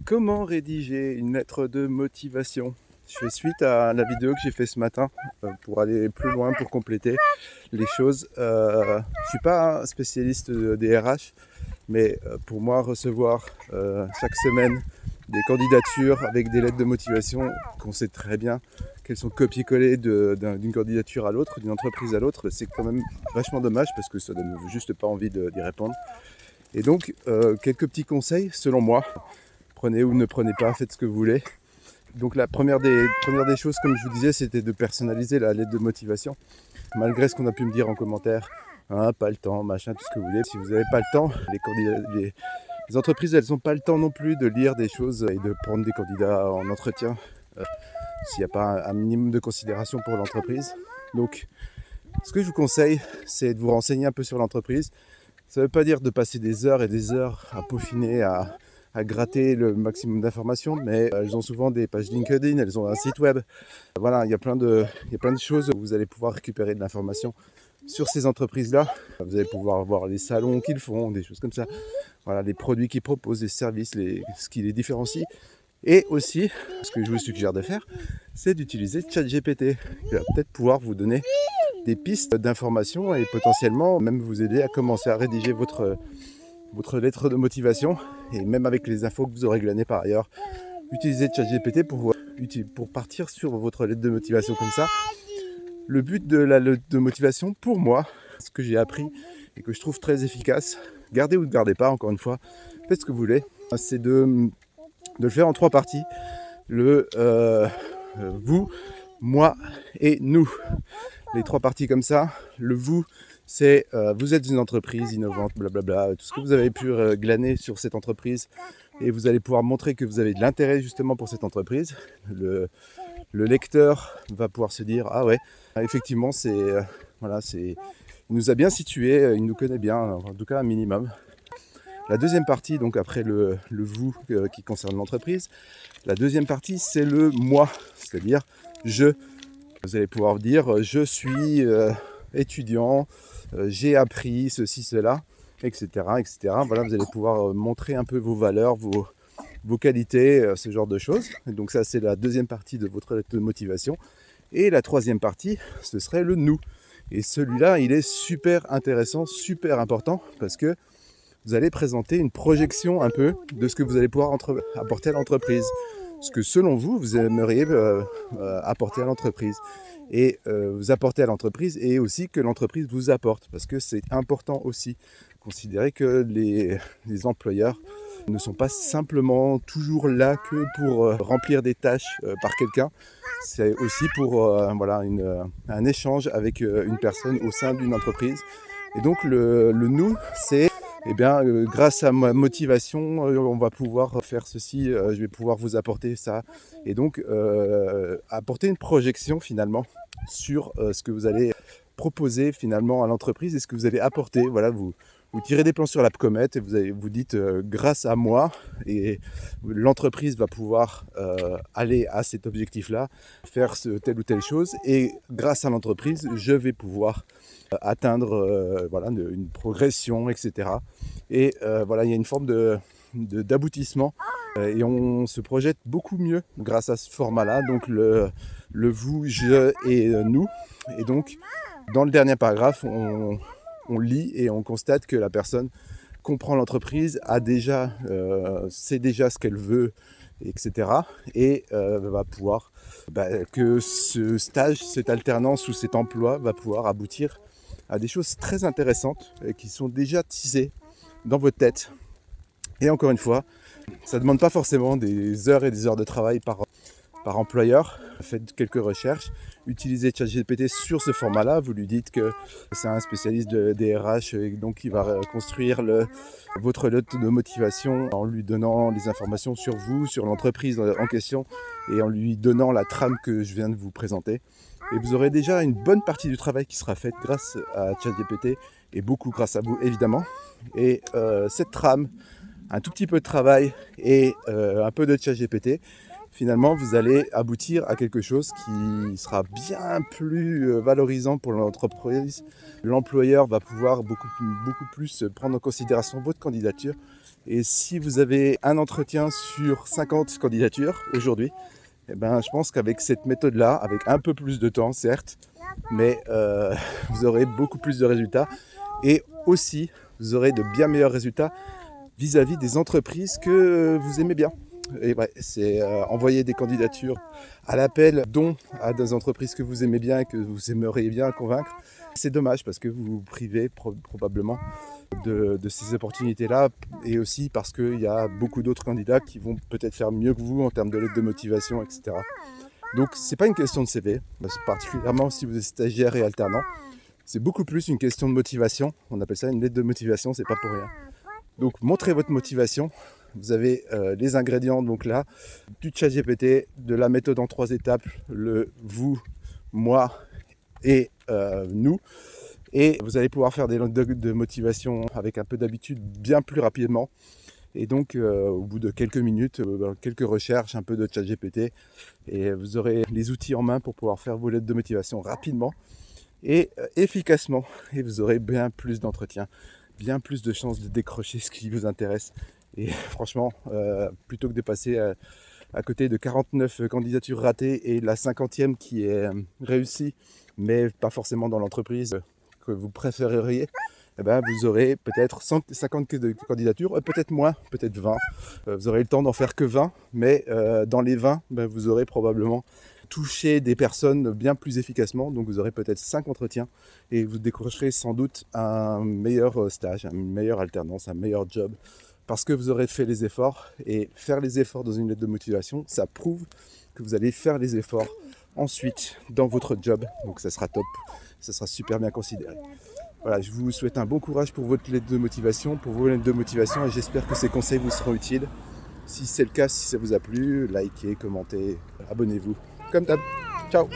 Comment rédiger une lettre de motivation? Je fais suite à la vidéo que j'ai fait ce matin pour aller plus loin, pour compléter les choses. Je ne suis pas un spécialiste des RH, mais pour moi, recevoir chaque semaine des candidatures avec des lettres de motivation qu'on sait très bien qu'elles sont copiées-collées d'une candidature à l'autre, d'une entreprise à l'autre, c'est quand même vachement dommage parce que ça donne juste pas envie d'y répondre. Et donc, quelques petits conseils selon moi. Prenez ou ne prenez pas, faites ce que vous voulez. Donc la première des choses, comme je vous disais, c'était de personnaliser la lettre de motivation. Malgré ce qu'on a pu me dire en commentaire, hein, pas le temps, machin, tout ce que vous voulez. Si vous n'avez pas le temps, les entreprises, elles n'ont pas le temps non plus de lire des choses et de prendre des candidats en entretien s'il n'y a pas un minimum de considération pour l'entreprise. Donc, ce que je vous conseille, c'est de vous renseigner un peu sur l'entreprise. Ça ne veut pas dire de passer des heures et des heures à peaufiner, à gratter le maximum d'informations, mais elles ont souvent des pages LinkedIn, elles ont un site web. Voilà, il y a plein de choses où vous allez pouvoir récupérer de l'information sur ces entreprises-là. Vous allez pouvoir voir les salons qu'ils font, des choses comme ça. Voilà, les produits qu'ils proposent, les services, ce qui les différencie. Et aussi, ce que je vous suggère de faire, c'est d'utiliser ChatGPT, qui va peut-être pouvoir vous donner des pistes d'information et potentiellement même vous aider à commencer à rédiger votre lettre de motivation. Et même avec les infos que vous aurez glanées par ailleurs, utilisez ChatGPT pour partir sur votre lettre de motivation comme ça. Le but de la lettre de motivation, pour moi, ce que j'ai appris et que je trouve très efficace, gardez ou ne gardez pas, encore une fois, faites ce que vous voulez, c'est de le faire en 3 parties. Le vous, moi et nous. Les 3 parties comme ça. Le vous, c'est vous êtes une entreprise innovante, blablabla, tout ce que vous avez pu glaner sur cette entreprise et vous allez pouvoir montrer que vous avez de l'intérêt justement pour cette entreprise. Le lecteur va pouvoir se dire ah ouais, effectivement il nous a bien situé, il nous connaît bien, en tout cas un minimum. La deuxième partie, donc après le vous qui concerne l'entreprise, la deuxième partie c'est le moi, c'est-à-dire je. Vous allez pouvoir dire je suis étudiant, j'ai appris ceci, cela, etc. etc. Voilà, vous allez pouvoir montrer un peu vos valeurs, vos qualités, ce genre de choses. Et donc ça, c'est la deuxième partie de votre lettre de motivation. Et la troisième partie, ce serait le nous. Et celui-là, il est super intéressant, super important, parce que vous allez présenter une projection un peu de ce que vous allez pouvoir apporter à l'entreprise. Ce que selon vous, vous aimeriez apporter à l'entreprise. Et vous apporter à l'entreprise et aussi que l'entreprise vous apporte. Parce que c'est important aussi. Considérer que les employeurs ne sont pas simplement toujours là que pour remplir des tâches par quelqu'un. C'est aussi pour un échange avec une personne au sein d'une entreprise. Et donc le nous, c'est grâce à ma motivation, on va pouvoir faire ceci, je vais pouvoir vous apporter ça. Et donc apporter une projection finalement sur ce que vous allez proposer finalement à l'entreprise et ce que vous allez apporter. Voilà, vous tirez des plans sur la comète et vous dites grâce à moi, et l'entreprise va pouvoir aller à cet objectif-là, faire telle ou telle chose, et grâce à l'entreprise, je vais pouvoir atteindre une progression, etc. Et il y a une forme d'aboutissement et on se projette beaucoup mieux grâce à ce format-là. Donc le vous, je et nous. Et donc dans le dernier paragraphe, on lit et on constate que la personne comprend l'entreprise, sait déjà ce qu'elle veut, etc. Et va pouvoir que ce stage, cette alternance ou cet emploi va pouvoir aboutir à des choses très intéressantes qui sont déjà teasées dans votre tête. Et encore une fois, ça ne demande pas forcément des heures et des heures de travail par employeur. Faites quelques recherches, utilisez ChatGPT sur ce format-là. Vous lui dites que c'est un spécialiste des RH et donc il va construire votre lettre de motivation en lui donnant des informations sur vous, sur l'entreprise en question et en lui donnant la trame que je viens de vous présenter. Et vous aurez déjà une bonne partie du travail qui sera faite grâce à ChatGPT et beaucoup grâce à vous évidemment. Et cette trame, un tout petit peu de travail et un peu de ChatGPT, finalement vous allez aboutir à quelque chose qui sera bien plus valorisant pour l'entreprise. L'employeur va pouvoir beaucoup plus prendre en considération votre candidature Et si vous avez un entretien sur 50 candidatures aujourd'hui, eh ben, je pense qu'avec cette méthode-là, avec un peu plus de temps, certes, mais vous aurez beaucoup plus de résultats. Et aussi, vous aurez de bien meilleurs résultats vis-à-vis des entreprises que vous aimez bien. Et ouais, c'est envoyer des candidatures à l'appel, dont à des entreprises que vous aimez bien et que vous aimeriez bien convaincre. C'est dommage parce que vous vous privez probablement de ces opportunités-là, et aussi parce qu'il y a beaucoup d'autres candidats qui vont peut-être faire mieux que vous en termes de lettres de motivation, etc. Donc c'est pas une question de CV, particulièrement si vous êtes stagiaire et alternant. C'est beaucoup plus une question de motivation. On appelle ça une lettre de motivation, c'est pas pour rien. Donc montrez votre motivation. Vous avez les ingrédients, donc là, du ChatGPT, de la méthode en 3 étapes, le vous, moi et nous. Et vous allez pouvoir faire des notes de motivation avec un peu d'habitude bien plus rapidement. Et donc, au bout de quelques minutes, quelques recherches, un peu de ChatGPT, et vous aurez les outils en main pour pouvoir faire vos lettres de motivation rapidement et efficacement. Et vous aurez bien plus d'entretiens, bien plus de chances de décrocher ce qui vous intéresse. Et franchement, plutôt que de passer à côté de 49 candidatures ratées et la 50e qui est réussie, mais pas forcément dans l'entreprise que vous préféreriez, eh ben, vous aurez peut-être 50 candidatures, peut-être moins, peut-être 20. Vous aurez le temps d'en faire que 20, mais dans les 20, ben, vous aurez probablement touché des personnes bien plus efficacement. Donc vous aurez peut-être 5 entretiens et vous décrocherez sans doute un meilleur stage, une meilleure alternance, un meilleur job, parce que vous aurez fait les efforts. Et faire les efforts dans une lettre de motivation, ça prouve que vous allez faire les efforts ensuite dans votre job. Donc ça sera top, ça sera super bien considéré. Voilà, je vous souhaite un bon courage pour votre lettre de motivation, pour vos lettres de motivation, et j'espère que ces conseils vous seront utiles. Si c'est le cas, si ça vous a plu, likez, commentez, abonnez-vous. Comme d'hab. Ciao!